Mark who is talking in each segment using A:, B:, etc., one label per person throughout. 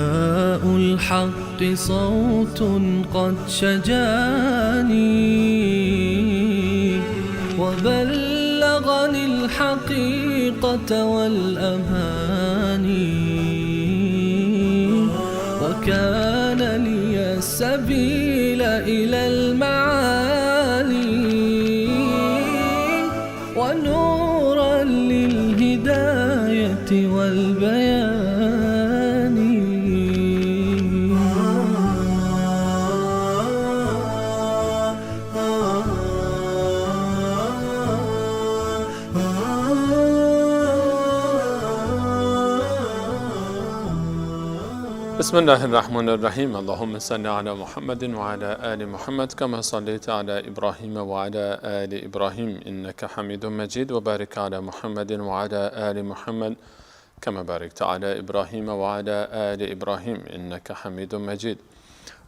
A: نداء الحق صوت قد شجاني وبلغني الحقيقة والأماني وكان لي السبيل إلى المعالي ونورا للهداية والبيان.
B: بسم الله الرحمن الرحیم. اللهم صل علی محمد وعلى آل محمد كما صليت على إبراهيم وعلى آل إبراهيم إنك حميد مجيد وبارك على محمد وعلى آل محمد كما باركت على إبراهيم وعلى آل إبراهيم إنك حميد مجيد.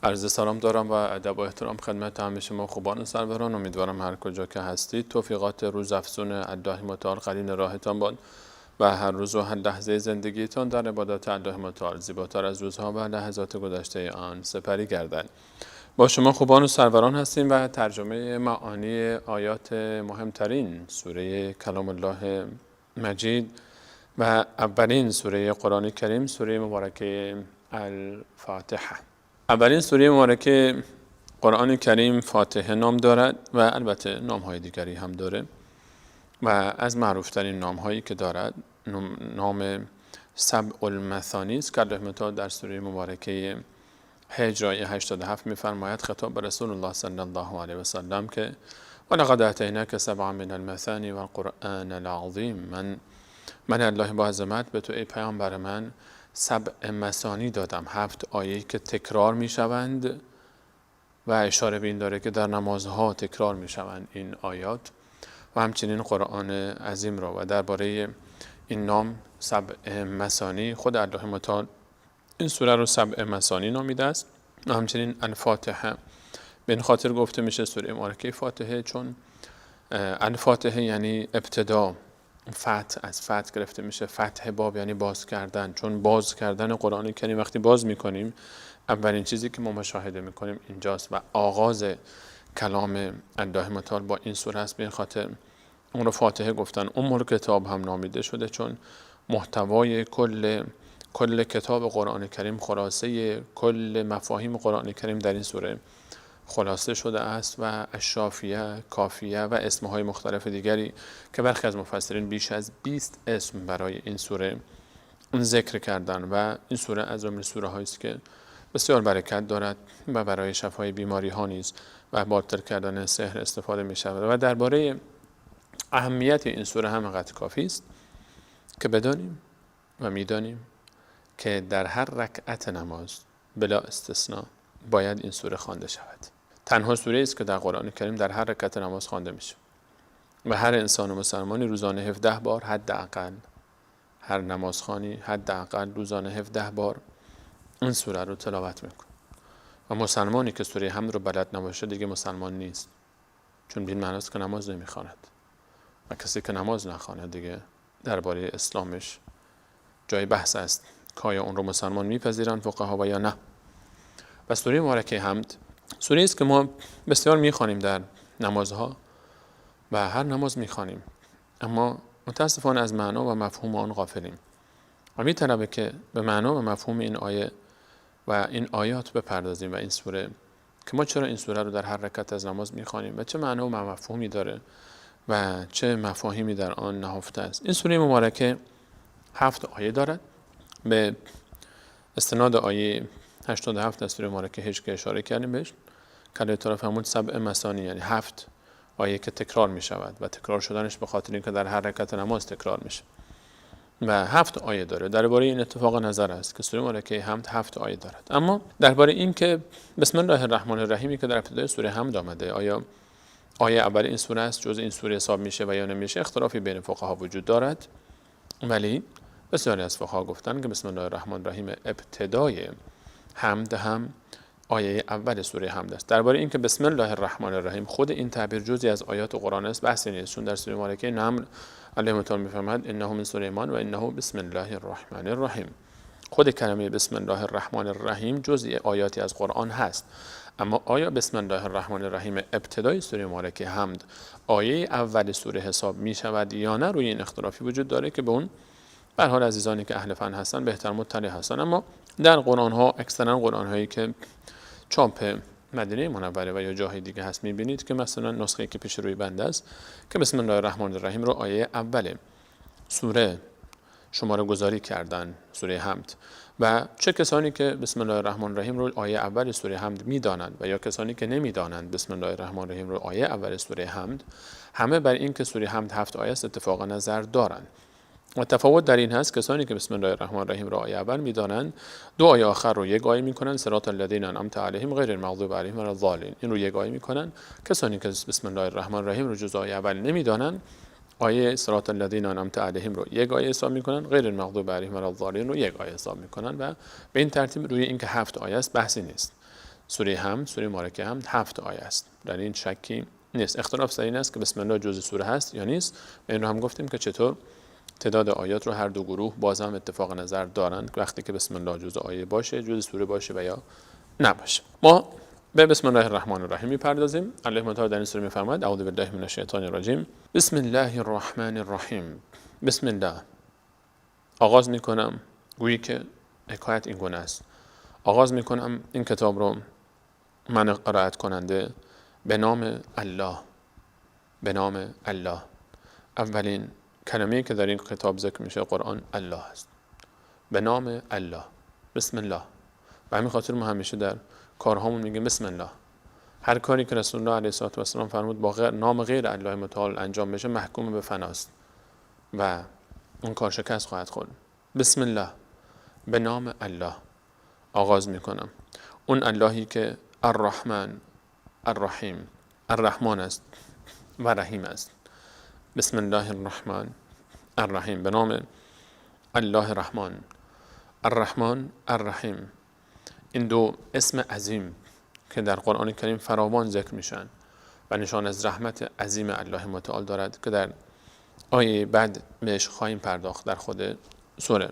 B: عرض سلام دارم و ادب و احترام خدمت همه شما خوبان و سروران. امیدوارم هر کجا که هستید توفیقات روزافزون الله متعال قرین راهتان باد و هر روز و هر لحظه زندگیتان در عبادات الله متعال زیباتر از روزها و لحظات گذشته آن سپری گردد. با شما خوبان و سروران هستیم و ترجمه معانی آیات مهمترین سوره کلام الله مجید و اولین سوره قرآن کریم، سوره مبارکه الفاتحه. اولین سوره مبارکه قرآن کریم فاتحه نام دارد و البته نام‌های دیگری هم داره و از معروفترین نام‌هایی که دارد نام سبع المثانی است که الله متعال در سوره مبارکه حجر آیه 87 می‌فرماید خطاب به رسول الله صلی الله علیه و سلم که ولقد آتیناک سبعا من المثانی والقرآن العظیم. من الله با عظمت به تو ای پیامبر من سبع مثانی دادم، 7 آیه‌ای که تکرار می‌شوند و اشاره به این داره که در نمازها تکرار می‌شوند این آیات و همچنین قرآن عظیم را. و درباره این نام سبع مثانی خود الله متعال این سوره رو سبع مثانی نامیده است و همچنین الفاتحه به این خاطر گفته میشه سوره مبارکه فاتحه چون الفاتحه یعنی ابتدا، فتح از فتح گرفته میشه، فتح باب یعنی باز کردن، چون باز کردن قرآن کریم وقتی باز میکنیم اولین چیزی که ما مشاهده میکنیم اینجاست و آغاز کلام الله متعال با این سوره است. به این خاطر اون رو فاتحه گفتن. ام کتاب هم نامیده شده چون محتوای کل کتاب قرآن کریم، خلاصه کل مفاهیم قرآن کریم در این سوره خلاصه شده است و الشافیه، کافیه و اسمهای مختلف دیگری که برخی از مفسرین بیش از 20 اسم برای این سوره ذکر کردن و این سوره از جمله سوره هایی است که بسیار برکت دارد و برای شفای بیماری ها نیز و باطل کردن سحر استفاده می شود. و درباره اهمیت این سوره همینقدر کافی است که بدانیم و میدانیم که در هر رکعت نماز بلا استثناء باید این سوره خوانده شود. تنها سوره است که در قرآن کریم در هر رکعت نماز خوانده میشه و هر انسان مسلمانی روزانه 17 بار حداقل، هر نمازخوانی حداقل روزانه 17 بار این سوره رو تلاوت میکنه. و مسلمانی که سوره حمد رو بلد نباشه دیگه مسلمان نیست، چون به این معنی است که نماز نمیخواند و کسی که نماز نخواند دیگه درباره اسلامش جای بحث است که آیا اون رو مسلمان میپذیرند فقها و یا نه. و سوره مبارکه حمد سوره است که ما بسیار میخوانیم در نمازها و هر نماز میخوانیم، اما متاسفانه از معنا و مفهوم آن غافلیم و میطلبه که به معنا و مفهوم این آیه و این آیات بپردازیم و این سوره که ما چرا این سوره رو در هر رکعت از نماز میخوانیم و چه معنا و مفهومی داره و چه مفاهیمی در آن نهفته است. این سوره مبارکه 7 آیه دارد. به استناد آیه 87 از سوره مبارکه حجر که اشاره کردیم بهش که الله تعالی فرمود سبع مثانی یعنی 7 آیه که تکرار می شود و تکرار شدنش به خاطر اینکه در هر رکعت نماز تکرار میشه و 7 آیه داره. درباره این اتفاق نظر است که سوره مبارکه حمد 7 آیه دارد. اما درباره این که بسم الله الرحمن الرحیمی که در ابتدای سوره حمد آمده آیا آیه اول این سوره است جز این سوره حساب میشه و یا نمیشه، اختلافی بین فقها وجود دارد، ولی بسیاری از فقها گفتن که بسم الله الرحمن الرحیم ابتدای حمد هم آیه اول سوره حمد است. درباره اینکه بسم الله الرحمن الرحیم خود این تعبیر جزئی از آیات قرآن است بحثی نیست، چون در سوره مبارکه نمل الله متعال می‌فرماید انه من سلیمان و انه بسم الله الرحمن الرحیم. خود کلمه بسم الله الرحمن الرحیم جزئی آیاتی از قرآن هست، اما آیا بسم الله الرحمن الرحیم ابتدای سوره مبارکه حمد آیه اول سوره حساب می شود یا نه؟ روی این اختلافی وجود داره که به اون به هر حال عزیزانی که اهل فن هستن بهتر مطلع هستن. اما در قرآن ها اکثرا قرآن هایی که چاپ مدینه منوره و یا جاهای دیگه هست میبینید که مثلا نسخه‌ای که پیش روی بنده است که بسم الله الرحمن الرحیم رو آیه اول سوره شماره گذاری کردن، سوره حمد. و چه کسانی که بسم الله الرحمن الرحیم رو آیه اول سوره حمد میدانند و یا کسانی که نمیدانند بسم الله الرحمن الرحیم رو آیه اول سوره حمد، همه بر این که سوره حمد 7 آیه است اتفاق نظر دارند. و تفاوت در این هست کسانی که بسم الله الرحمن الرحیم رو آیه اول میدانند 2 آیه آخر رو یک آیه میکنن، صراط الذین انعمت علیهم غیر المغضوب علیهم ولا الضالین، این رو یک آیه میکنن. کسانی که بسم الله الرحمن الرحیم رو جز آیه اول نمیدانند آیه صراط الذین انعمت علیهم رو یک آیه حساب میکنن، غیر المغضوب علیهم ولا الضالین رو یک آیه حساب میکنن و به این ترتیب روی اینکه 7 آیه است بحثی نیست. سوره حمد، سوره مبارکه حمد 7 آیه است، در این شکی نیست. اختلاف سر این است که بسم الله جزء سوره هست یا نیست. و این رو هم گفتیم که چطور تعداد آیات رو هر دو گروه باز هم اتفاق نظر دارند وقتی که بسم الله جزء آیه باشه، جزء سوره باشه و یا نباشه. ما به بسم الله الرحمن الرحیم میپردازیم. الله تعالی در این سوره میفرماید اعوذ بالله من الشیطان الرجیم بسم الله الرحمن الرحیم. بسم الله آغاز میکنم، گویی که حکایت این گونه است، آغاز میکنم این کتاب رو من قرائت کننده به نام الله. به نام الله. اولین کلمه‌ای که در این کتاب ذکر میشه قرآن الله است. به نام الله، بسم الله. و همین خاطر ما همیشه در کارهامون میگیم بسم الله. هر کاری که رسول الله علیه الصلاه و السلام فرمود با نام غیر الله متعال انجام بشه محکوم به فناست و اون کار شکست خواهد خورد. بسم الله، به نام الله آغاز میکنم. اون اللهی که الرحمن الرحیم، الرحمن است و رحیم است. بسم الله الرحمن الرحیم، به نام الله رحمان. الرحمن الرحیم، این دو اسم عظیم که در قرآن کریم فراوان ذکر میشن و نشان از رحمت عظیم الله متعال دارد که در آیه بعد بهش خواهیم پرداخت در خود سوره.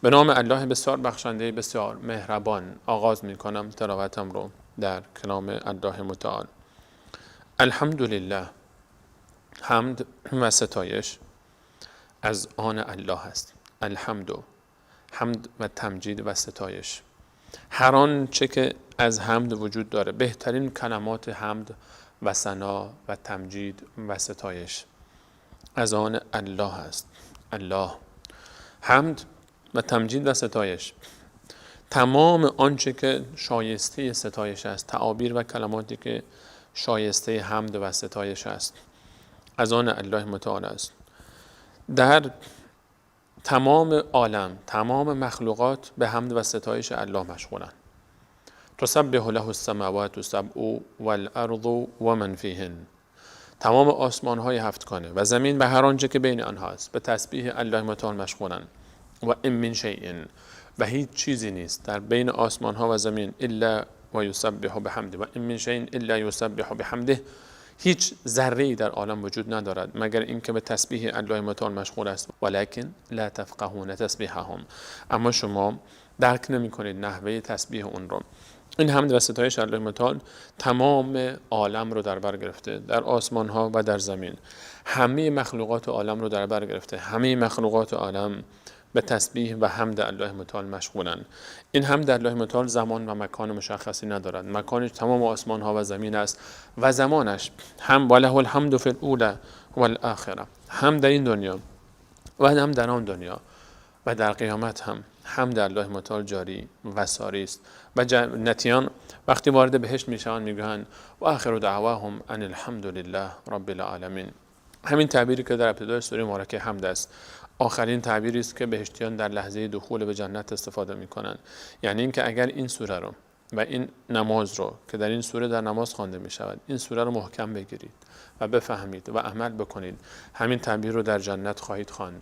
B: به نام الله بسیار بخشنده بسیار مهربان آغاز میکنم تلاوتم رو در کلام الله متعال. الحمدلله، حمد و ستایش از آن الله است. الحمد، حمد و تمجید و ستایش، هر آن چه که از حمد وجود داره، بهترین کلمات حمد و ثنا و تمجید و ستایش از آن الله است. الله، حمد و تمجید و ستایش، تمام آنچه که شایسته ستایش است، تعابیر و کلماتی که شایسته حمد و ستایش است از آن الله متعال است. در تمام عالم، تمام مخلوقات به حمد و ستایش الله مشغولند. تسبح له السماوات السبع والارض ومن فیهن، تمام آسمان های هفتگانه و زمین و هر آنچه که بین آنها است به تسبیح الله متعال مشغولند. و ان من شیء، و هیچ چیزی نیست در بین آسمان ها و زمین الا و یسبح بحمده، و ان من شیء الا یسبح بحمده، هیچ ذره‌ای در عالم وجود ندارد مگر اینکه به تسبیح الله متعال مشغول است. ولکن لا تفقهون تسبیحهم، اما شما درک نمی‌کنید نحوه تسبیح اون رو. این حمد و ستایش الله متعال تمام عالم رو در بر گرفته، در آسمان ها و در زمین، همه مخلوقات عالم رو در بر گرفته. همه مخلوقات عالم به تسبیح و حمد الله متعال مشغولند. این حمد الله متعال زمان و مکان مشخصی ندارد. مکانش تمام آسمان ها و زمین است و زمانش هم وله الحمد فی الاولی والآخره، هم در این دنیا و هم در آن دنیا و در قیامت هم حمد الله متعال جاری و ساری است. و جنتیان وقتی وارد بهشت میشن میگویند و آخر دعواهم ان الحمد لله رب العالمین. همین تعبیری که در ابتدای سوره مبارکه حمد است آخرین تعبیری است که بهشتیان در لحظه دخول به جنت استفاده میکنند. یعنی اینکه اگر این سوره رو و این نماز رو که در این سوره در نماز خوانده می شود، این سوره رو محکم بگیرید و بفهمید و عمل بکنید، همین تعبیر رو در جنت خواهید خواند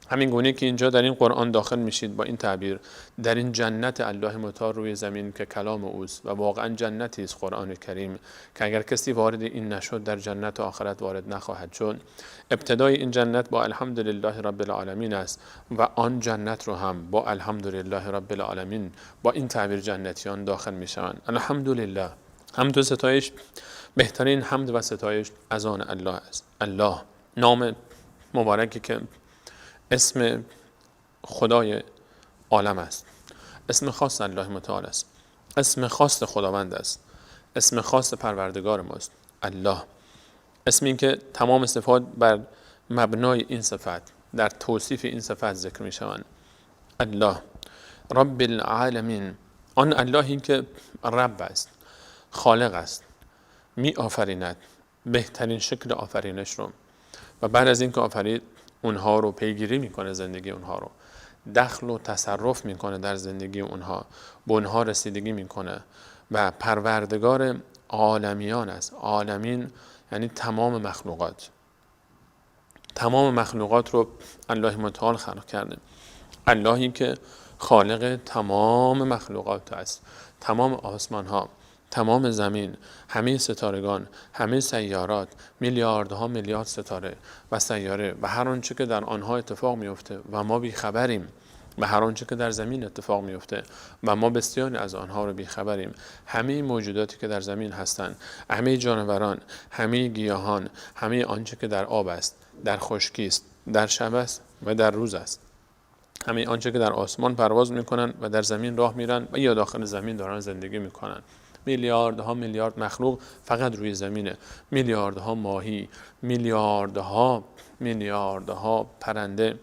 B: همین گونه که اینجا در این قرآن داخل میشید با این تعبیر در این جنت الله متعال روی زمین که کلام اوست و واقعا جنتی است قرآن کریم که اگر کسی وارد این نشد در جنت آخرت وارد نخواهد شد. ابتدای این جنت با الحمدلله رب العالمین است و آن جنت رو هم با الحمدلله رب العالمین با این تعبیر جنتیان داخل میشوند. الحمدلله، حمد و ستایش، بهترین حمد و ستایش از آن الله است. الله نام مبارکی که اسم خدای عالم است، اسم خاص الله متعال است، اسم خاص خداوند است، اسم خاص پروردگار ماست. الله اسمی که تمام صفات بر مبنای این صفت در توصیف این صفت ذکر می شوند. الله رب العالمین، آن اللهی که رب است، خالق است، می آفریند بهترین شکل آفرینش رو و بعد از اینکه آفرید اونها رو پیگیری میکنه، زندگی اونها رو دخل و تصرف میکنه در زندگی اونها، به اونها رسیدگی میکنه و پروردگار عالمیان است. عالمین یعنی تمام مخلوقات، تمام مخلوقات رو الله متعال خلق کرده. اللهی که خالق تمام مخلوقات است، تمام آسمان ها، تمام زمین، همه ستارگان، همه سیارات، میلیاردها میلیارد ستاره و سیاره و هر آنچه که در آنها اتفاق میفته و ما بیخبریم و هر آنچه که در زمین اتفاق میفته و ما بسیاری از آنها رو بیخبریم. همه موجوداتی که در زمین هستند، همه جانوران، همه گیاهان، همه آنچه که در آب است، در خشکی است، در شب است و در روز است، همه آنچه که در آسمان پرواز میکنن و در زمین راه میرن و یا داخل زمین دارن زندگی میکنن. میلیاردها میلیارد مخلوق فقط روی زمینه، میلیاردها ماهی، میلیاردها پرنده،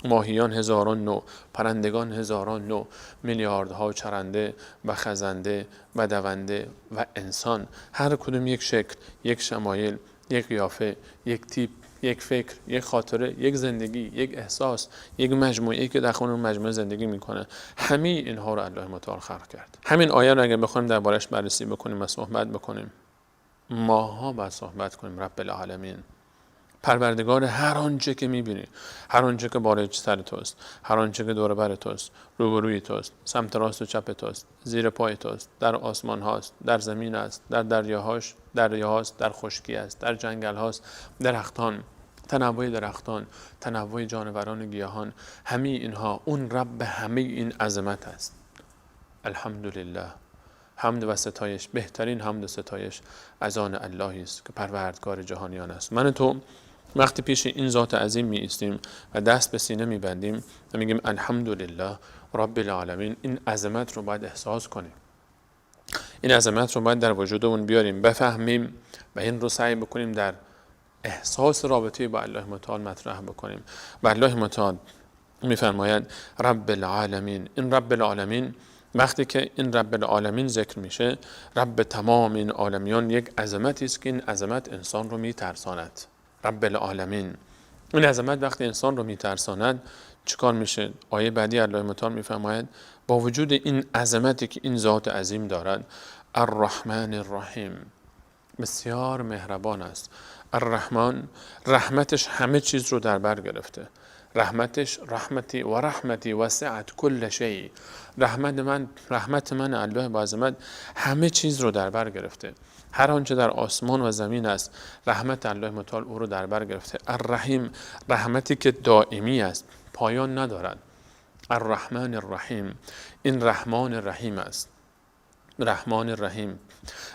B: ماهیان هزاران نوع، پرندگان هزاران نوع، میلیاردها چرنده و خزنده و دونده و انسان، هر کدوم یک شکل، یک شمایل، یک قیافه، یک تیپ، یک فکر، یک خاطره، یک زندگی، یک احساس، یک مجموعه‌ای که در اون مجموعه زندگی میکنه. همه اینها رو الله متعال خلق کرد. همین آیه رو اگه بخوایم دربارش بررسی بکنیم و صحبت بکنیم، ماها باید صحبت کنیم. رب العالمین، پروردگار هر آنچه که میبینی، هر آنچه که بالای سر توست، هر آنچه که دور بر توست، روبروی توست، سمت راست و چپ توست، زیر پای توست، در آسمان هاست، در زمین است، در دریاهاست، در خشکی است، در جنگل هاست، درختان، تنوع درختان، تنوع جانوران و گیاهان، همه اینها اون رب همه این عظمت است. الحمدلله، حمد و ستایش، بهترین حمد و ستایش از آن اللهی است که پروردگار جهانیان است. من تو وقتی پیش این ذات عظیم می ایستیم و دست به سینه می بندیم و میگیم الحمدلله رب العالمین، این عظمت رو باید احساس کنیم، این عظمت رو باید در وجودمون بیاریم، بفهمیم و این رو سعی بکنیم در احساس رابطه با الله متعال مطرح بکنیم. و الله متعال میفرماید رب العالمین. این رب العالمین، وقتی که این رب العالمین ذکر میشه، رب تمام این عالمیان، یک عظمتی است که این عظمت انسان رو میترساند. رب العالمین، این عظمت وقتی انسان رو میترساند چیکار میشه؟ آیه بعدی الله متعال میفرماید با وجود این عظمتی که این ذات عظیم دارد، الرحمن الرحیم، بسیار مهربان است. الرحمن، رحمتش همه چیز رو در بر گرفته. رحمتش، رحمتی وسعت کل شیء. رحمت من الله با عظمت همه چیز رو در بر گرفته. هر آنچه در آسمان و زمین است، رحمت الله متعال او رو در بر گرفته. الرحیم، رحمتی که دائمی است، پایان ندارد. الرحمن الرحیم، این رحمان الرحیم است. رحمان الرحیم.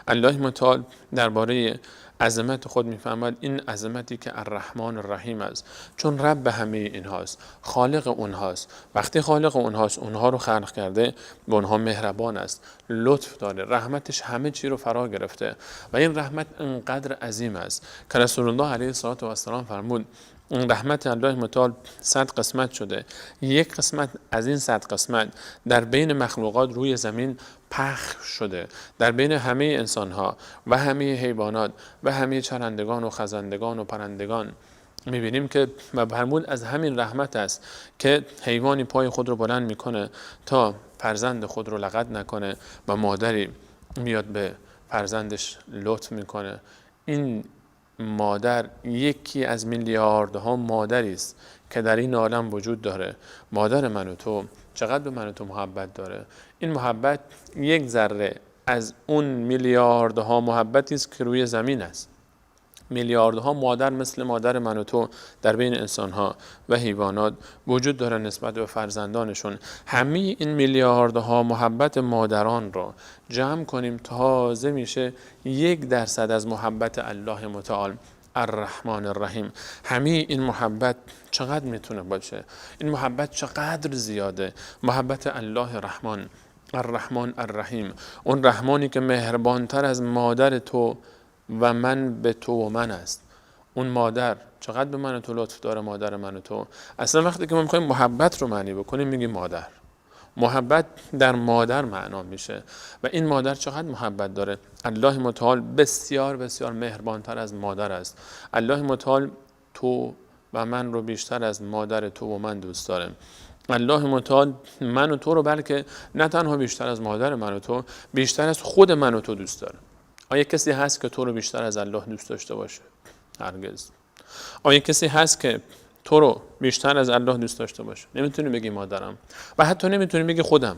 B: الله متعال درباره عظمت خود میفهمد این عظمتی که الرحمن الرحیم است، چون رب همه اینهاست، خالق اونهاست. وقتی خالق اونهاست، اونها رو خلق کرده، به اونها مهربان است، لطف داره، رحمتش همه چی رو فرا گرفته و این رحمت انقدر عظیم است که رسول الله علیه السلام فرمود این رحمت الله متعال 100 قسمت شده، یک قسمت از این 100 قسمت در بین مخلوقات روی زمین پخش شده، در بین همه انسانها و همه حیوانات و همه چرندگان و خزندگان و پرندگان. میبینیم که فرمود از همین رحمت است که حیوانی پای خود رو بلند میکنه تا فرزند خود رو لغت نکنه و مادری میاد به فرزندش لطف میکنه. این مادر یکی از میلیاردها مادری است که در این عالم وجود داره. مادر من و تو چقدر به من و تو محبت داره. این محبت یک ذره از اون میلیاردها محبتی است که روی زمین است. میلیاردها مادر مثل مادر من و تو در بین انسانها و حیوانات وجود داره نسبت به فرزندانشون. همه این میلیاردها محبت مادران رو جمع کنیم تازه میشه 1% از محبت الله متعال الرحمن الرحیم. همه این محبت چقدر میتونه باشه؟ این محبت چقدر زیاده. محبت الله رحمان الرحمن الرحیم، اون رحمانی که مهربانتر از مادر تو و من به تو و من است. اون مادر چقدر به من و تو لطف داره. مادر من و تو اصلا وقتی که ما میخوایم محبت رو معنی بکنیم میگیم مادر. محبت در مادر معنا میشه و این مادر چقدر محبت داره. الله متعال بسیار بسیار مهربانتر از مادر است. الله متعال تو و من رو بیشتر از مادر تو و من دوست داره. الله متعال من و تو رو بلکه نه تنها بیشتر از مادر من و تو، بیشتر از خود من و تو دوست داره. آیا کسی هست که تو رو بیشتر از الله دوست داشته باشه؟ هرگز. آیا کسی هست که تو رو بیشتر از الله دوست داشته باشه؟ نمیتونی بگی مادرم و حتی نمیتونی بگی خودم.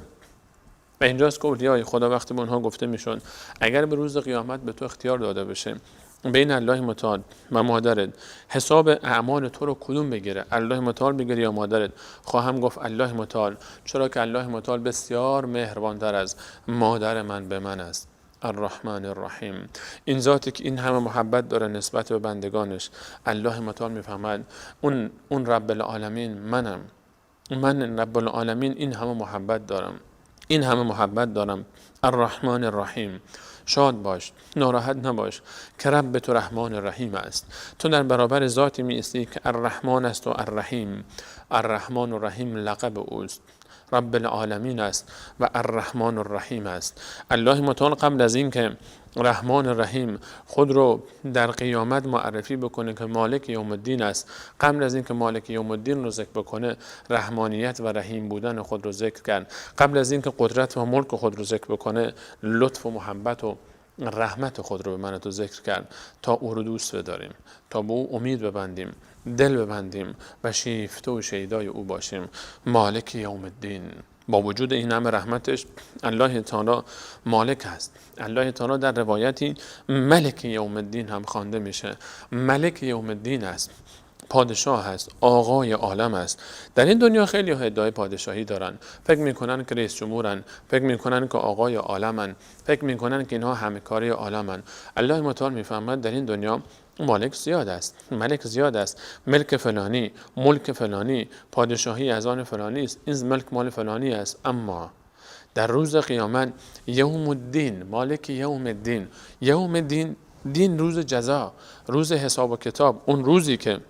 B: و اینجاست که اولیای خدا وقتی به اونها گفته میشون اگر به روز قیامت به تو اختیار داده بشه بین الله متعال و مادرت حساب اعمال تو رو کدوم بگیره، الله متعال بگیره یا مادرت، خواهم گفت الله متعال، چرا که الله متعال بسیار مهربانتر از مادر من به من است. الرحمن الرحیم، این ذاتی که این همه محبت داره نسبت به بندگانش. الله متعال میفهمد اون رب العالمین منم، من رب العالمین این همه محبت دارم. الرحمن الرحیم، شاد باش، ناراحت نباش که رب تو رحمان الرحیم است. تو در برابر ذاتی می ایستی که الرحمن است و الرحیم. الرحمن الرحیم لقب اوست، رب العالمین است و الرحمن الرحیم است. الله متعال قبل از این که رحمان الرحیم خود رو در قیامت معرفی بکنه که مالک یوم الدین است، قبل از این که مالک یوم الدین رو ذکر بکنه رحمانیت و رحیم بودن خود رو ذکر کرد. قبل از این که قدرت و ملک خود رو ذکر بکنه لطف و محبت و رحمت خود رو به من تو ذکر کرد تا او رو دوست بداریم، تا به او امید ببندیم، دل ببندیم و شیفته و شیدای او باشیم. مالک یوم الدین، با وجود این همه رحمتش الله تعالی مالک است. الله تعالی در روایتی ملک یوم الدین هم خوانده میشه. ملک یوم الدین است، پادشاه است، آقای عالم است. در این دنیا خیلی ادعای پادشاهی دارن، فکر میکنن که رئیس جمهورن، فکر میکنن که آقای عالمن، فکر میکنن که اینها همه کاری عالمن. الله متعال میفهمد در این دنیا مالک زیاد است، ملک زیاد است. ملک فلانی، ملک فلانی، پادشاهی از آن فلانی است، این ملک مال فلانی است. اما در روز قیامت یوم الدین، مالک یوم الدین، یوم الدین، دین روز جزا، روز حساب و کتاب، اون روزی که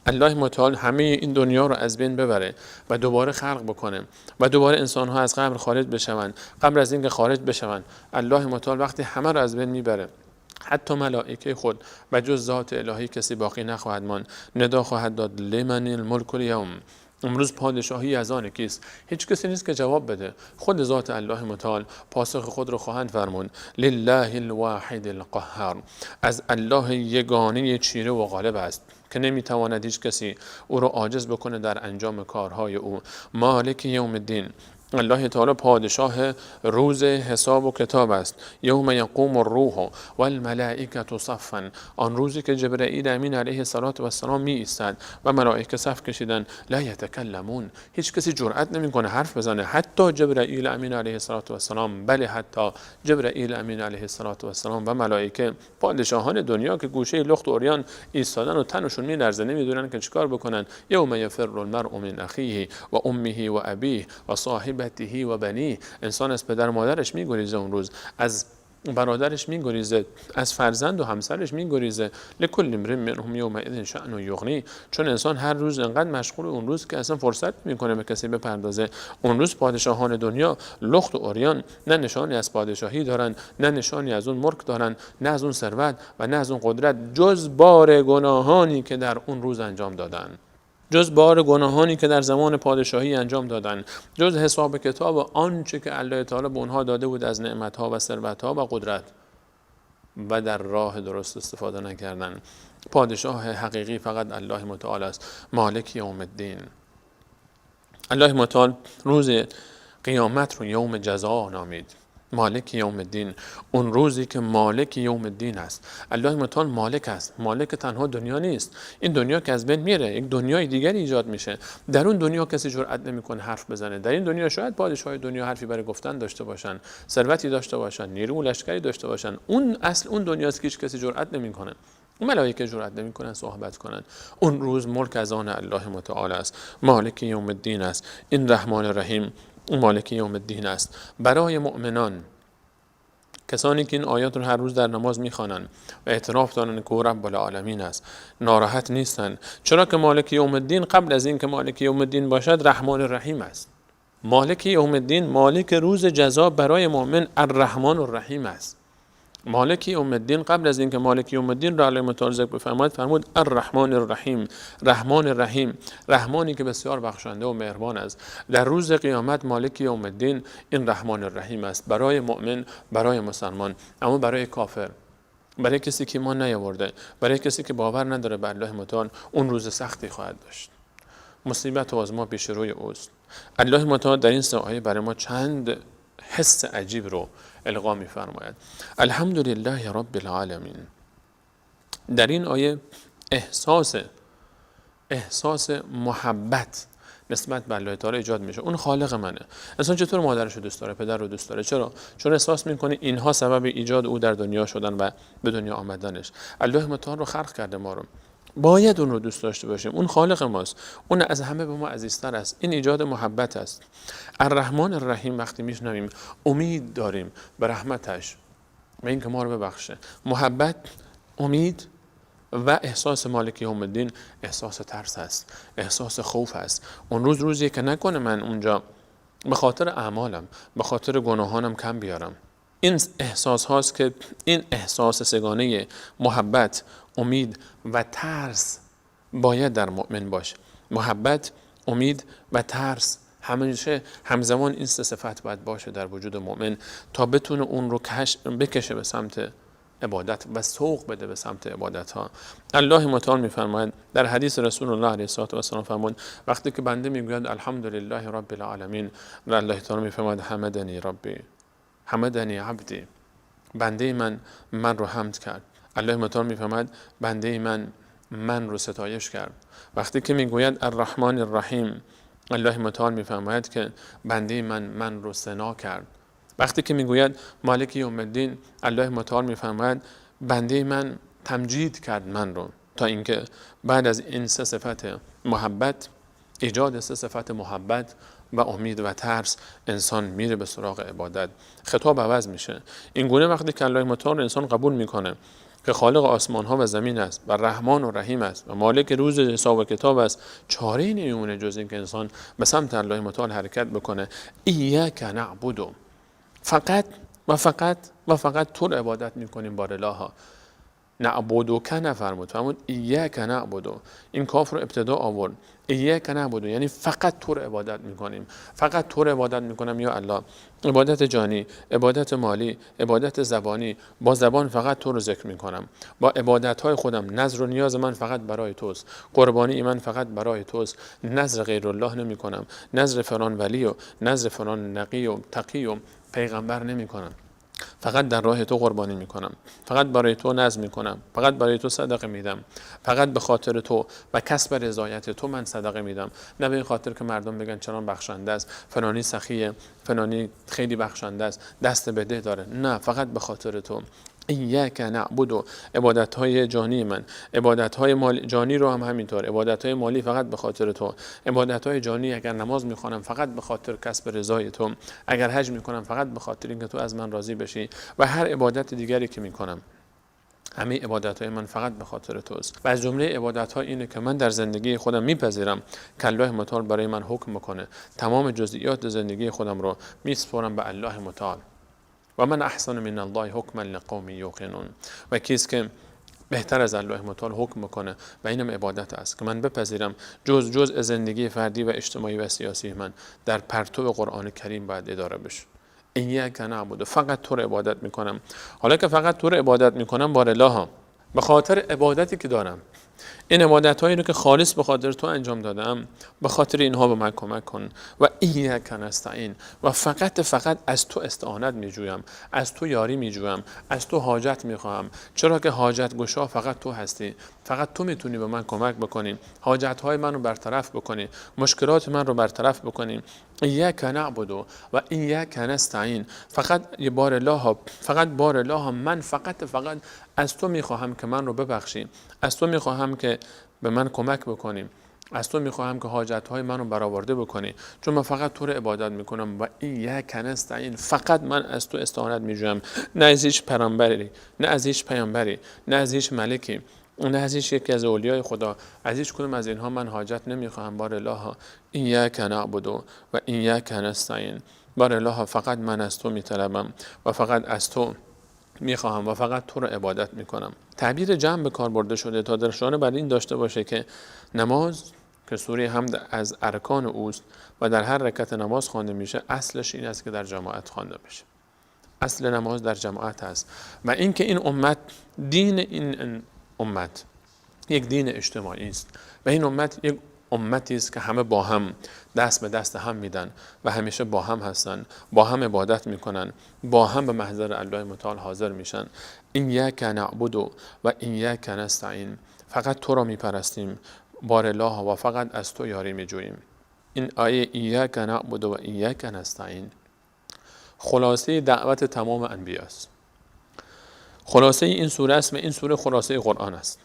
B: الله متعال همه این دنیا رو از بین ببره و دوباره خلق بکنه و دوباره انسان ها از قبر خارج بشوند. قبل از اینکه خارج بشوند الله متعال وقتی همه رو از بین میبره، حتی ملائکه خود و جز ذات الهی کسی باقی نخواهد ماند. ندا خواهد داد لمن الملک الیوم، امروز پادشاهی از آن کیست؟ هیچ کسی نیست که جواب بده. خود ذات الله متعال پاسخ خود رو خواهند فرمود. لله الواحد القهار، از الله یگانه چیره و غالب است که نمیتواند هیچ کسی او رو عاجز بکنه در انجام کارهای او. مالک یوم الدین، الله تعالی پادشاه روز حساب و کتاب است. یوم یقوم الروح والملائکه صفا، آن روزی که جبرئیل امین علیه السلام می ایستد و ملائکه صف کشیدن. لا یتکلمون، هیچ کسی جرئت نمیکنه حرف بزنه، حتی جبرئیل امین علیه السلام، بله حتی جبرئیل امین علیه السلام و ملائکه، پادشاهان دنیا که گوشه لخت و عریان ایستادن و تنشون میلرزه، نمیدونن که چیکار بکنن. یوم یفر المرء من اخیه و امه و ابیه و صاحبته و بنی، انسان از پدر مادرش میگریزه، اون روز از برادرش میگریزه، از فرزند و همسرش میگریزه. لکل امرئ منهم یومئذ شأن یغنی، چون انسان هر روز انقدر مشغول اون روز که اصلا فرصت میکنه به کسی بپردازه. اون روز پادشاهان دنیا لخت و عریان، نه نشانی از پادشاهی دارن، نه نشانی از اون ملک دارن، نه از اون ثروت و نه از اون قدرت، جز بار گناهانی که در اون روز انجام دادن، جز بار گناهانی که در زمان پادشاهی انجام دادن، جز حساب کتاب آنچه که الله تعالی به اونها داده بود از نعمتها و ثروتها و قدرت. و در راه درست استفاده نکردن. پادشاه حقیقی فقط الله متعال است، مالک یوم الدین. الله متعال روز قیامت رو یوم جزا نامید، مالک یوم الدین، اون روزی که مالک یوم الدین است. الله متعال مالک است، مالک تنها دنیا نیست. این دنیا که از بین میره، یک دنیای دیگری ایجاد میشه. در اون دنیا کسی جرئت نمیکنه حرف بزنه. در این دنیا شاید پادشاهای دنیا حرفی برای گفتن داشته باشن، ثروتی داشته باشن، نیرو لشکری داشته باشن. اون اصل اون دنیاست که هیچ کسی جرئت نمیکنه. ملائکه جرئت نمیکنن صحبت کنن. اون روز ملک از آن الله متعال است، مالک یوم الدین است. این رحمان رحیم مالک یوم الدین است. برای مؤمنان، کسانی که این آیات رو هر روز در نماز میخوانند و اعتراف دارند که او رب العالمین است، ناراحت نیستند، چرا که مالک یوم الدین قبل از این که مالک یوم الدین باشد رحمان رحیم است. مالک یوم الدین، مالک روز جزا برای مؤمن الرحمن الرحیم است. مالک یوم الدین قبل از اینکه مالک یوم الدین را الله متعال ذکر بفرماید فرمود الرحمن الرحیم، رحمان رحیم، رحمانی که بسیار بخشنده و مهربان است. در روز قیامت مالک یوم الدین این رحمان الرحیم است برای مؤمن، برای مسلمان. اما برای کافر، برای کسی که ایمان نیاورده، برای کسی که باور نداره به الله متعال، اون روز سختی خواهد داشت. مصیبت و آزما پیش روی اوست. الله متعال در این سه آیه برای ما چند حس عجیب رو القا می‌فرماید. الحمدلله رب العالمین. در این آیه احساس محبت نسبت به الله تعالی ایجاد میشه. اون خالق منه. انسان چطور مادرش رو دوست داره، پدر رو دوست داره؟ چرا؟ چون احساس میکنه اینها سبب ایجاد او در دنیا شدن و به دنیا آمدنش. الله متعال رو خلق کرده، ما رو باید اون رو دوست داشته باشیم. اون خالق ماست، اون از همه به ما عزیزتر است. این ایجاد محبت است. الرحمن الرحیم وقتی میشنویم امید داریم به رحمتش و اینکه ما رو ببخشه. محبت، امید و احساس مالک یوم الدین احساس ترس است، احساس خوف است. اون روز روزیه که نکنه من اونجا به خاطر اعمالم، به خاطر گناهانم کم بیارم. این احساس هاست که این احساس سگانه محبت، امید و ترس باید در مؤمن باشه. محبت، امید و ترس همیشه همزمان این سه صفت باید باشه در وجود مؤمن تا بتونه اون رو بکشه به سمت عبادت و سوق بده به سمت عبادت ها. الله متعال میفرماید در حدیث رسول الله علیه السلام فرمود وقتی که بنده میگوید الحمدلله رب العالمین، الله تعالی میفرماید حمدنی ربی، حمدنی عبدی، بنده من رو حمد کرد. الله متعال میفرماید بنده من رو ستایش کرد. وقتی که میگوید الرحمن الرحیم، الله متعال میفرماید که بنده من رو ثنا کرد. وقتی که میگوید مالک یوم الدین، الله متعال میفرماید بنده من تمجید کرد من رو، تا اینکه بعد از این سه صفت محبت، ایجاد سه صفت محبت و امید و ترس، انسان میره به سراغ عبادت. خطاب عوض میشه. این گونه وقتی که الله متعال انسان قبول میکنه که خالق آسمان ها و زمین است و رحمان و رحیم است و مالک روز حساب و کتاب است، چاره‌ای نمیمونه جز این که انسان به سمت الله متعال حرکت بکنه. ایاک نعبد، فقط و فقط تو رو عبادت میکنیم بارالله. نعبدو که نفرمود، فرمود ایاک نعبدو. این کاف رو ابتدا آورد. ایاک نعبدو یعنی فقط تو رو عبادت میکنیم، فقط تو رو عبادت میکنم یا الله. عبادت جانی، عبادت مالی، عبادت زبانی، با زبان فقط تو رو ذکر میکنم، با عبادت های خودم نظر و نیاز من فقط برای توست، قربانی من فقط برای توست، نظر غیر الله نمیکنم، نظر فلان ولی و نظر فلان نقی و تقی و پیغمبر نمیکنم، فقط در راه تو قربانی میکنم، فقط برای تو نذر میکنم، فقط برای تو صدقه میدم، فقط به خاطر تو و کسب رضایت تو من صدقه میدم، نه به این خاطر که مردم بگن چنان بخشنده است، فلانی سخیه، فلانی خیلی بخشنده است، دست بده داره، نه، فقط به خاطر تو. ایاک نعبد، عبادت‌های جانی من، عبادت‌های جانی رو هم همینطور، عبادت‌های مالی فقط به خاطر تو، عبادت‌های جانی اگر نماز می‌خوانم فقط به خاطر کسب رضای تو، اگر حج می‌کنم فقط به خاطر اینکه تو از من راضی بشی، و هر عبادت دیگری که می‌کنم همه عبادت‌های من فقط به خاطر توست. و از جمله عبادت‌ها اینه که من در زندگی خودم میپذیرم که الله متعال برای من حکم میکنه، تمام جزئیات زندگی خودم رو میسپارم به الله متعال. و من احسن من الله حکما لقوم یوقنون. و کیست که بهتر از الله متعال حکم میکنه و اینم عبادت است که من بپذیرم جزء زندگی فردی و اجتماعی و سیاسی من در پرتو قرآن کریم باید اداره بشه. ایاک نعبد، فقط تو رو عبادت میکنم. حالا که فقط تو رو عبادت میکنم، بار الله، به خاطر عبادتی که دارم، این عبادت هایی رو که خالص به خاطر تو انجام دادم، به خاطر اینها به من کمک کن. و ایاک نستعین، و فقط از تو استعانت میجویم، از تو یاری میجویم، از تو حاجت میخواهم، چرا که حاجت گشا فقط تو هستی. فقط تو میتونی به من کمک بکنی، حاجت های من رو برطرف بکنی، مشکلات من رو برطرف بکنی. ایاک نعبد و ایاک نستعین، فقط بار الله، من فقط از تو میخواهم که من رو ببخشی، از تو میخواهم که به من کمک بکنی، از تو میخواهم که حاجتهای من رو برآورده بکنی، چون من فقط تو رو عبادت میکنم. و ایاک نستعین، فقط من از تو استعانت میجویم، نه از هیچ پیامبری، نه از هیچ پیامبری، نه از هیچ ملکی، نه از هیچ یکی از اولیای خدا، از هیچ کدوم از اینها من حاجت نمیخواهم. بار الله، ایاک نعبد و ایاک نستعین، بار الله، فقط من از تو میطلبم و فقط از تو میخواهم و فقط تو رو عبادت میکنم. تعبیر جمع به کار برده شده تا درشان بر این داشته باشه که نماز که سوره حمد از ارکان اوست و در هر رکعت نماز خوانده میشه، اصلش این است که در جماعت خوانده بشه. اصل نماز در جماعت است و اینکه این امت، دین این امت یک دین اجتماعی است و این امت یک امتی است که همه با هم دست به دست هم میدن و همیشه با هم هستن، با هم عبادت میکنن، با هم به محضر الله متعال حاضر میشن. ایاک نعبد و ایاک نستعین، فقط تو را میپرستیم بار الله و فقط از تو یاری میجوییم. این آیه ایاک نعبد و ایاک نستعین خلاصه دعوت تمام انبیا است. خلاصه این سوره است و این سوره خلاصه قرآن است.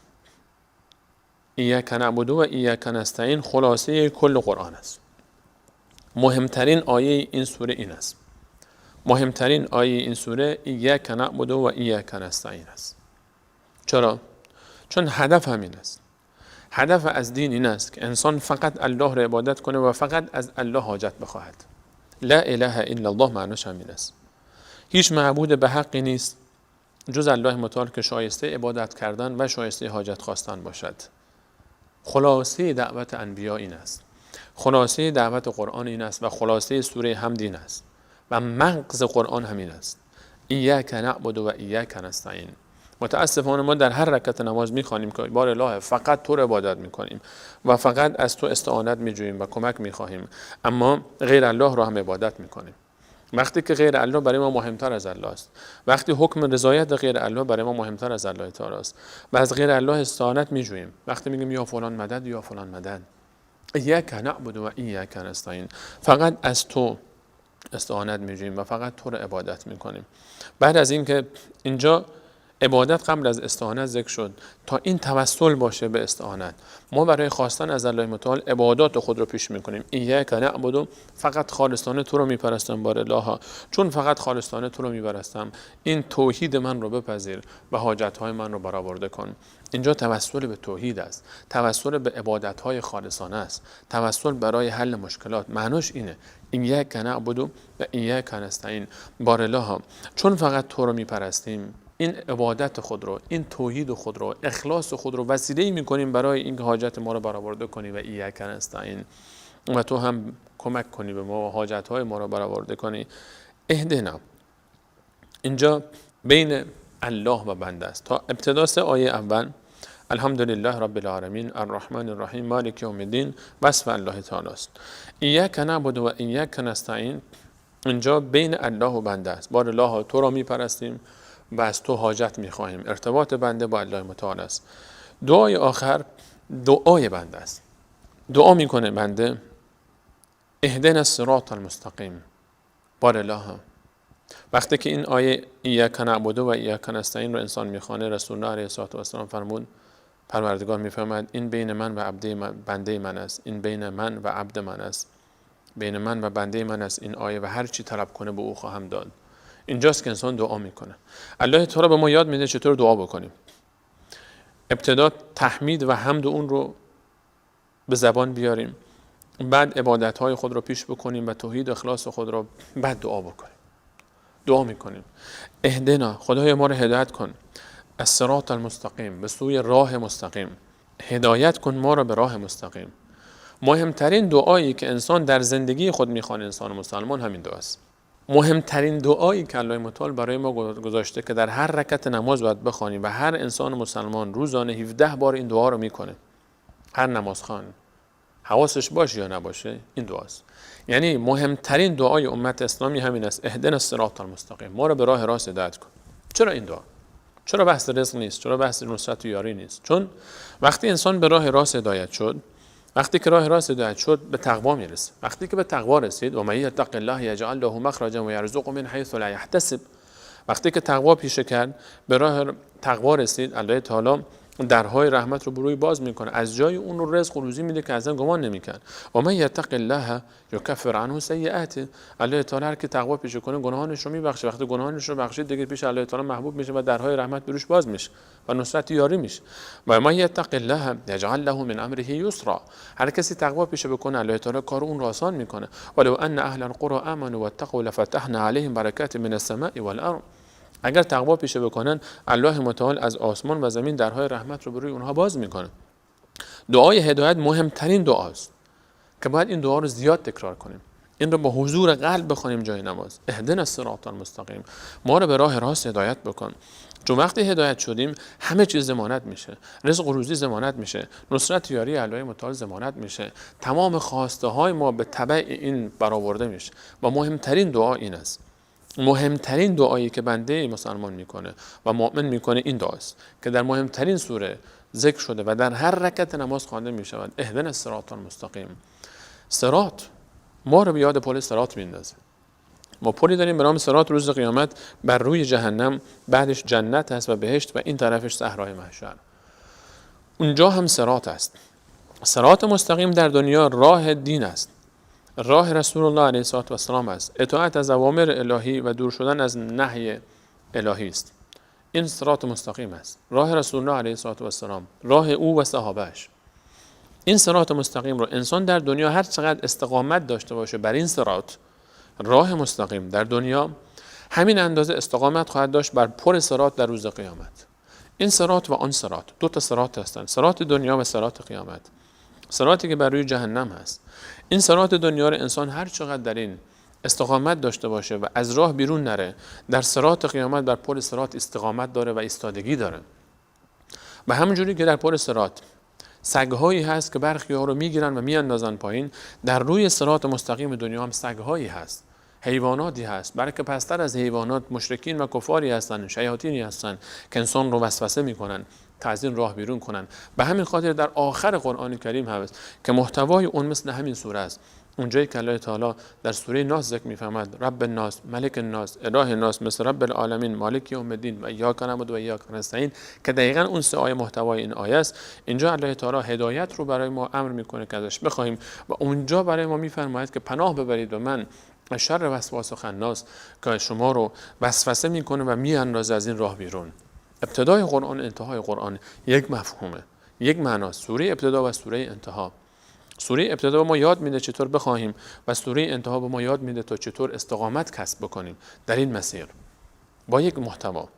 B: ایاک نعبد و ایاک نستعین خلاصه کل قرآن است. مهمترین آیه این سوره این است. مهمترین آیه این سوره ایاک نعبد و ایاک نستعین است. چرا؟ چون هدف همین است. هدف از دین این است که انسان فقط الله را عبادت کنه و فقط از الله حاجت بخواهد. لا اله الا الله معناش همین است. هیچ معبود به حقی نیست جز الله متعال که شایسته عبادت کردن و شایسته حاجت خواستن باشد. خلاصه دعوت انبیا این است. خلاصه دعوت قرآن این است و خلاصه سوره حمد این است و مغز قرآن همین است. ایاک نعبد و ایاک نستعین. متاسفانه ما در هر رکعت نماز میخوانیم که بار الله فقط تو رو عبادت میکنیم و فقط از تو استعانت میجوییم و کمک میخواهیم، اما غیر الله رو هم عبادت میکنیم. وقتی که غیر الله برای ما مهمتر از الله است، وقتی حکم رضایت غیر الله برای ما مهمتر از الله تعالی است و از غیر الله استعانت میجوییم، وقتی میگیم یا فلان مدد یا فلان مدد، ایاک نعبد و ایاک نستعین، فقط از تو استعانت میجوییم و فقط تو رو عبادت میکنیم. بعد از اینکه اینجا عبادت قبل از استعانت ذکر شد تا این توسل باشه به استعانت، ما برای خواستن از الله متعال عبادات خود رو پیش میکنیم. ایاک نعبد، فقط خالصانه تو رو میپرستم بار الله، چون فقط خالصانه تو رو میپرستم، این توحید من رو بپذیر و حاجتهای من رو برآورده کن. اینجا توسل به توحید است، توسل به عبادتهای خالصانه است، توسل برای حل مشکلات. معناش اینه ایاک نعبد و ایاک نستعین، بار الله، چون فقط تو رو میپرستیم، این عبادت خود رو، این توحید خود رو، اخلاص خود رو وسیله‌ای می‌کنیم برای اینکه حاجت ما رو برآورده کنی و ایاک نستعین، و تو هم کمک کنی به ما و حاجت‌های ما رو برآورده کنی. اهدنا اینجا بین الله و بنده است. تا ابتدا سه آیه اول الحمدلله رب العالمین الرحمن الرحیم مالک یوم الدین وصف الله تعالی است. ایاک نعبد و ایاک نستعین اینجا بین الله و بنده است. بار الله، تو را میپرستیم و از تو حاجت میخواهیم. ارتباط بنده با الله متعال است. دعای آخر دعای بنده است. دعا میکنه بنده اهدنا الصراط المستقیم. بار الله، وقتی که این آیه ایاک نعبد و ایاک نستعین رو انسان میخوانه، رسول الله علیه الصلوة والسلام فرمود، پروردگار میفرماید این بین من و بنده من است، این بین من و عبد من است، بین من و بنده من است این آیه و هر چی طلب کنه به او خواهم داد. اینجاست که انسان دعا میکنه. الله تعالی به ما یاد میده چطور دعا بکنیم. ابتدا تحمید و حمد اون رو به زبان بیاریم، بعد عبادت‌های خود رو پیش بکنیم و توحید و اخلاص خود رو، بعد دعا بکنیم. دعا میکنیم اهدنا، خدای ما رو هدایت کن، الصراط المستقیم، به سوی راه مستقیم، هدایت کن ما رو به راه مستقیم. مهمترین دعایی که انسان در زندگی خود میخوانه، انسان مسلمان، همین دعاست. مهمترین دعایی که الله متعال برای ما گذاشته که در هر رکعت نماز باید بخوانیم و هر انسان مسلمان روزانه 17 بار این دعا رو میکنه، هر نمازخوان حواسش باشه یا نباشه، این دعاست. یعنی مهمترین دعای امت اسلامی همین است: اهدنا الصراط المستقیم، ما رو به راه راست هدایت کن. چرا این دعا؟ چرا بحث رزق نیست؟ چرا بحث نصرت و یاری نیست؟ چون وقتی انسان به راه راست هدایت شد، وقتی که راه راست هدایت شد، به تقوا میرسه. وقتی که به تقوا رسید، و من یتق الله یجعل له مخرجا و یرزقه من حیث لا یحتسب، وقتی که تقوا پیشه کرد، به راه تقوا رسید، الله تعالی درهای رحمت رو بروی باز میکنه، از جای اون رو رزق و روزی میده که اصلا گمان نمیکرد. و من یتق الله یکفر عنه سیئاته، الله تعالی هر کی تقوا پیشه کنه گناهانش رو میبخشه. وقتی گناهانش رو بخشید دیگه پیش الله تعالی محبوب میشه و درهای رحمت بروش باز میشه و نصرت یاری میشه. و من یتق الله یجعل له من امره یسرا، هر کسی تقوا پیشه بکنه الله تعالی کار اون رو آسان میکنه. ولو ان اهل القرى امنوا واتقوا لفتحنا عليهم برکات من السماء والارض، اگر تقوا پیشه بکنن الله متعال از آسمان و زمین درهای رحمت رو بروی اونها باز میکنه. دعای هدایت مهمترین دعاست که باید این دعا رو زیاد تکرار کنیم، این رو با حضور قلب بخونیم جای نماز. اهدنا الصراط المستقیم، ما رو به راه راست هدایت بکن. چون وقتی هدایت شدیم همه چیز ضمانت میشه، رزق و روزی ضمانت میشه، نصرت و یاری الله متعال ضمانت میشه، تمام خواسته های ما به تبع این برآورده میشه. و مهمترین دعا این است، مهمترین دعایی که بنده مسلمان میکنه و مؤمن میکنه این دعاست که در مهمترین سوره ذکر شده و در هر رکعت نماز خوانده میشود: اهدنا الصراط المستقیم. صراط ما رو به یاد پل صراط میندازه. ما پلی داریم به نام صراط، روز قیامت بر روی جهنم، بعدش جنت هست و بهشت و این طرفش صحرای محشر. اونجا هم صراط است. صراط مستقیم در دنیا راه دین است، راه رسول الله علیه السلام است، اطاعت از اوامر الهی و دور شدن از نهی الهی است. این صراط مستقیم است، راه رسول الله علیه السلام، راه او و صحابهش. این صراط مستقیم رو انسان در دنیا هر چقدر استقامت داشته باشه بر این صراط، راه مستقیم در دنیا، همین اندازه استقامت خواهد داشت بر پر صراط در روز قیامت. این صراط و آن صراط دو تا صراط هستند، صراط دنیا و صراط قیامت. صراطی که بر روی جهنم هست، این صراط دنیا رو انسان هر چقدر در این استقامت داشته باشه و از راه بیرون نره، در صراط قیامت بر پل صراط استقامت داره و ایستادگی داره. و همونجوری که در پل صراط سگ‌هایی هست که برخی‌ها رو میگیرن و میاندازن پایین، در روی صراط مستقیم دنیا هم سگ‌هایی هست، حیواناتی هست، بلکه پستر از حیوانات مشرکین و کفاری هستن، شیاطینی هستن که انسان رو وسوسه میکنن تا از این راه بیرون کنن. به همین خاطر در آخر قرآن کریم هست که محتوای اون مثل همین سوره است، اونجایی که الله تعالی در سوره ناس ذکر می‌فرماید: رب الناس، ملک الناس، اله الناس، مثل رب العالمین، مالک یوم الدین و ایاک نعبد و ایاک نستعین، که دقیقاً اون سه آیه محتوای این آیه است. اینجا الله تعالی هدایت رو برای ما امر میکنه که ازش بخوایم و اونجا برای ما میفرماید که پناه ببرید و من از شر وسواس خناس که شما رو وسوسه میکنه و میاندازه از این راه بیرون. ابتدای قرآن، انتهای قرآن یک مفهومه، یک معناست. سوره ابتدا و سوره انتها. سوره ابتدا به ما یاد میده چطور بخواهیم و سوره انتها به ما یاد میده تا چطور استقامت کسب بکنیم در این مسیر با یک محتوا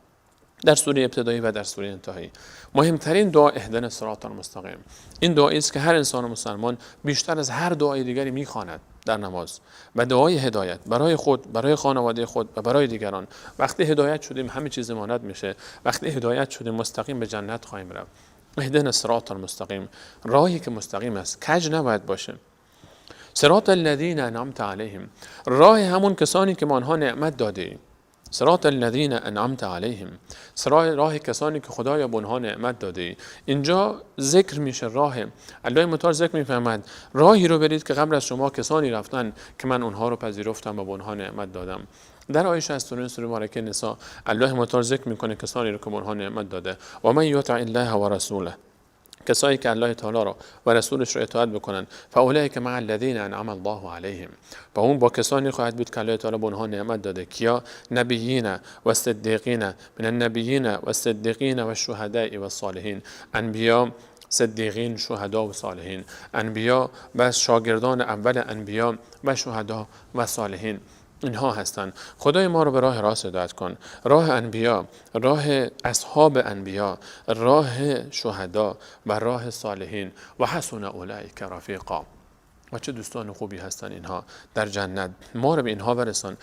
B: در سوره ابتدایی و در سوره انتهایی. مهمترین دعا اهدنا الصراط المستقیم. این دعایی است که هر انسان مسلمان بیشتر از هر دعای دیگری میخواند در نماز و دعای هدایت برای خود، برای خانواده خود و برای دیگران. وقتی هدایت شدیم همه چیز ضمانت میشه، وقتی هدایت شدیم مستقیم به جنت خواهیم رفت. اهدنا الصراط المستقیم، راهی که مستقیم است، کج نباید باشه. صراط الذین انعمت علیهم، راه همون کسانی که ما آنها نعمت دادیم. صراط الذین انعمت علیهم، راه کسانی که خدایا به آنها نعمت داده. اینجا ذکر میشه راه الله متعال، ذکر میفرماید راهی رو برید که قبل از شما کسانی رفتن که من اونها رو پذیرفتم و به اونها نعمت دادم. در آیه 69 سوره مبارکه نساء الله متعال ذکر میکنه کسانی رو که به اونها نعمت داده. و من یطع الله و رسوله، کسایی که الله تعالی را و رسولش را اطاعت بکنن، فاولئک مع الذین انعم الله علیهم، و اون با کسانی خواهد بود که الله تعالی به اونها نعمت داده. کیا؟ نبیین و صدیقین، من النبیین و صدیقین و شهداء و صالحین. انبیا، صدیقین، شهدا و صالحین. انبیا و شاگردان اول انبیا و شهدا و صالحین، اینها هستند. خدای ما رو به راه راست هدایت کن، راه انبیا، راه اصحاب انبیا، راه شهدا و راه صالحین. و حسن اولئک رفیقا، و چه دوستان خوبی هستن اینها در جنت. ما رو به اینها برسان.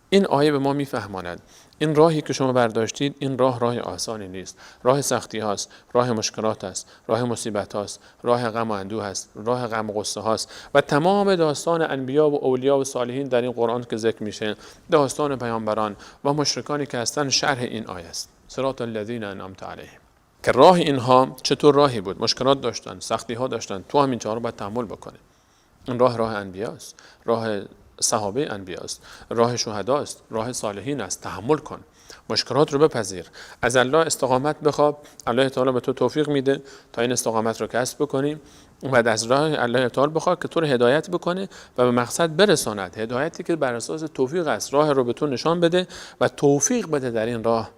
B: این آیه به ما میفهماند این راهی که شما برداشتید این راه آسانی نیست، راه سختی هاست، راه مشکلات است، راه مصیبت هاست، راه غم و اندوه است، راه غم و غصه هاست و تمام داستان انبیا و اولیا و صالحین در این قرآن که ذکر میشه، داستان پیامبران و مشرکانی که هستند شرح این آیه است. صراط الذین انعمت علیهم، که راه اینها چطور راهی بود، مشکلات داشتن، سختی ها داشتن، تو همین چهار رو باید تحمل بکنه. این راه انبیاست، راه صحابه انبیاست، راه شهداست، راه صالحین است. تحمل کن، مشکلات رو بپذیر، از الله استقامت بخواه، الله تعالی به تو توفیق میده تا این استقامت رو کسب بکنی. بعد از راه الله تعالی بخواه که تو رو هدایت بکنه و به مقصد برساند، هدایتی که بر اساس توفیق است، راه رو به تو نشان بده و توفیق بده در این راه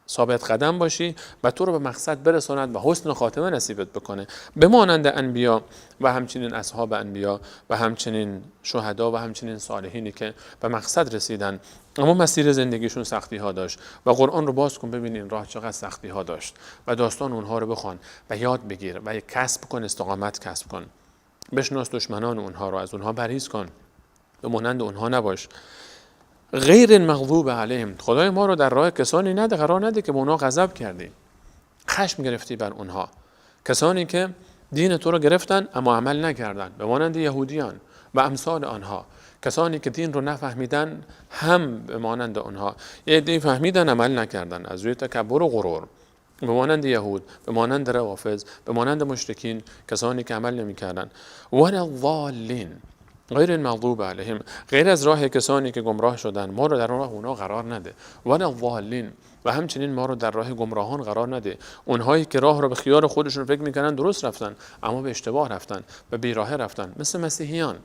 B: ثابت قدم باشی و تو رو به مقصد برساند و حسن خاتمه نصیبت بکنه، به مانند انبیا و همچنین اصحاب انبیا و همچنین شهدا و همچنین صالحینی که به مقصد رسیدن اما مسیر زندگیشون سختی ها داشت. و قرآن رو باز کن ببین این راه چقدر سختی ها داشت و داستان اونها رو بخوان و یاد بگیر و کسب کن، استقامت کسب کن، بشناس دشمنان اونها رو، از اونها پرهیز کن، به مانند اونها نباش. غیر المغضوب علیهم، خدای ما رو در راه کسانی قرار نده که به اونها غضب کردی، خشم گرفتی بر اونها، کسانی که دین تو رو گرفتن اما عمل نکردن، به مانند یهودیان و امثال آنها، کسانی که دین رو نفهمیدن هم به مانند آنها، یه عده فهمیدن عمل نکردن از روی تکبر و غرور، به مانند یهود، به مانند روافض، به مانند مشرکین، کسانی که عمل نمیکردن. ولا الضالین، غیر المغضوب علیهم، غیر از راه کسانی که گمراه شدن، ما رو در راه اونا قرار نده. ولا الضالین، و همچنین ما رو در راه گمراهان قرار نده، اونهایی که راه رو به خیال خودشون فکر میکنن درست رفتن اما به اشتباه رفتن، به بیراهه رفتن، مثل مسیحیان،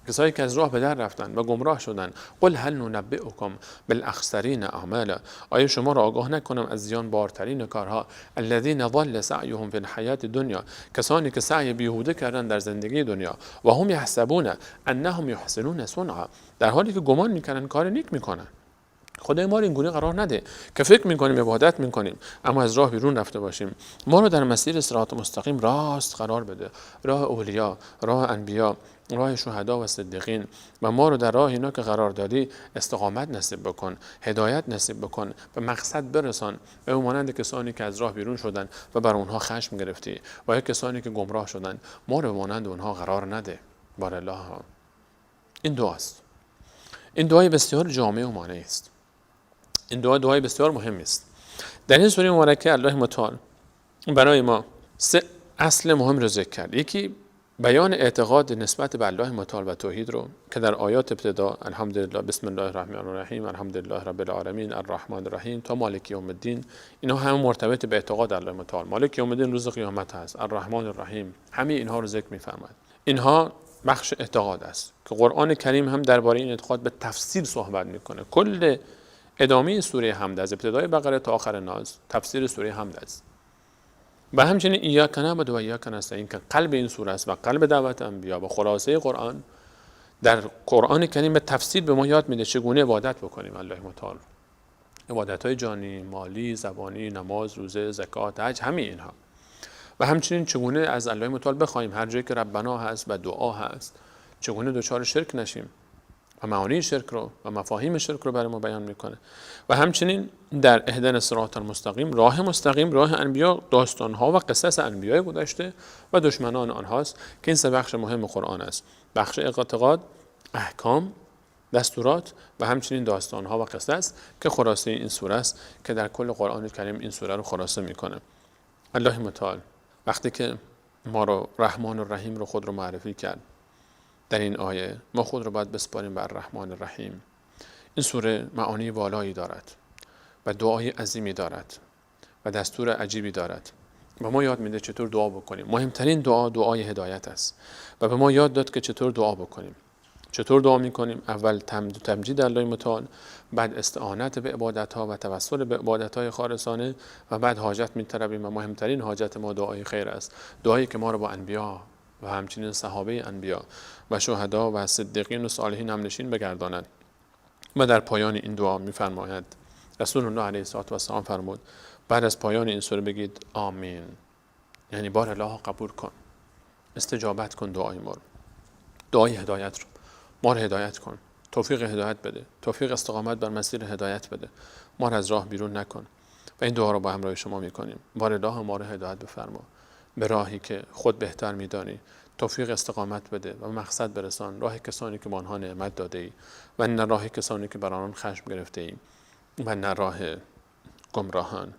B: کسایی که از راه به در رفتن و گمراه شدن. قل هل ننبئکم بالاخسرین اعمالا، آیا شما را آگاه نکنم از زیان بارترین کارها؟ الذین ضل سعیهم فی الحیات الدنیا، کسانی که سعی بیهوده کردن در زندگی دنیا، و هم یحسبون انهم یحسنون صنعا، در حالی که گمان میکنن کار نیک میکنن. خدای ما رو اینگونه قرار نده که فکر میکنیم عبادت میکنیم اما از راه بیرون رفته باشیم. ما رو در مسیر صراط مستقیم راست قرار بده، راه اولیا، راه انبیا، راه شهدا و صدیقین، و ما رو در راه اینا که قرار دادی استقامت نصیب بکن، هدایت نصیب بکن، به مقصد برسان، به مانند کسانی که از راه بیرون شدن و بر اونها خشم گرفتی، و یا کسانی که گمراه شدن ما رو به مانند اونها قرار نده. بار الله. این دعاست، این دعای بسیار جامع و مانع است، این دعای بسیار مهم است. در این سوره مبارکه الله متعال برای ما 3 اصل مهم رو ذکر کرد. یکی بیان اعتقاد نسبت به الله متعال و توحید رو که در آیات ابتدا الحمدلله، بسم الله الرحمن الرحیم، الحمدلله رب العالمین، الرحمن الرحیم تا مالک یوم الدین، اینا همه مرتبط به اعتقاد الله متعال. مالک یوم الدین روز قیامت هست، الرحمن الرحیم، همه اینها رو ذکر می‌فرماید. اینها بخش اعتقاد است که قرآن کریم هم درباره این اعتقاد به تفصیل صحبت میکنه. کل ادامه سوره حمد از ابتدای بقره تا آخر ناس تفسیر سوره حمد است. و همچنین ایاک نعبد و ایاک نستعین که قلب این سوره است و قلب دعوت انبیا و خلاصه قرآن، در قرآن کریم به تفصیل به ما یاد میده چگونه عبادت بکنیم الله متعال، عبادت‌های جانی، مالی، زبانی، نماز، روزه، زکات، حج، همه اینها، و همچنین چگونه از الله متعال بخوایم هر جایی که ربنا هست و دعا هست، چگونه دچار شرک نشیم و معانی شرک رو و مفاهیم شرک رو برای ما بیان میکنه. و همچنین در اهدنا الصراط المستقیم، راه مستقیم، راه انبیا، داستانها و قصص انبیای گذشته و دشمنان آنهاست که این 3 بخش مهم قرآن است: بخش اعتقاد، احکام، دستورات و همچنین داستانها و قصص که خلاصه این سوره است که در کل قرآن کریم این سوره رو خلاصه میکنه. الله متعال وقتی که ما رو رحمان و رحیم رو خود رو معرفی کرد در این آیه، ما خود رو باید بسپاریم بر الرحمن الرحیم. این سوره معانی والایی دارد و دعای عظیمی دارد و دستور عجیبی دارد و ما یاد میده چطور دعا بکنیم. مهمترین دعای هدایت است و به ما یاد داد که چطور دعا بکنیم. چطور دعا میکنیم؟ اول تمجید الله متعال، بعد استعانت به عبادتها و توسل به عبادتهای خالصانه، و بعد حاجت میطلبیم و مهمترین حاجت ما دعای خیر است، دعایی که ما رو با انبیا و همچنین صحابه انبیا و شهدا و صدیقین و صالحین همنشین بگرداند. و در پایان این دعا میفرماید رسول الله علیه السلام فرمود بعد از پایان این سوره بگید آمین، یعنی بار الله قبول کن، استجابت کن دعای ما رو، دعای هدایت رو، ما رو هدایت کن توفیق هدایت بده، توفیق استقامت بر مسیر هدایت بده، ما را از راه بیرون نکن. و این دعا رو با همراه شما میکنیم. بار الله ما را هدایت بفرما به راهی که خود بهتر میدانی، توفیق استقامت بده و مقصد برسان، راه کسانی که به آنها نعمت داده ای و نه راه کسانی که بر آنان خشم گرفته ایم و نه راه گمراهان.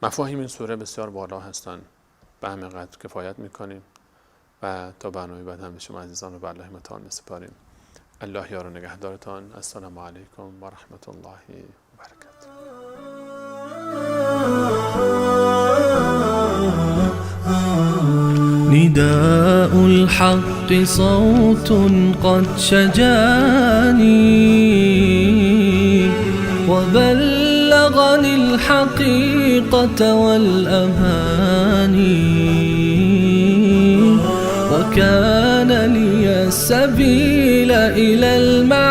B: مفاهیم این سوره بسیار بالا هستند، به همین قدر کفایت میکنیم و تا برنامه بعد هم شما عزیزان رو به الله متعال میسپاریم. الله یار و نگهدارتان. السلام علیکم و رحمت الله و برکاته.
A: نداء الحق صوت قد شجاني وبلغني الحقيقة والأماني وكان لي السبيل إلى المعاني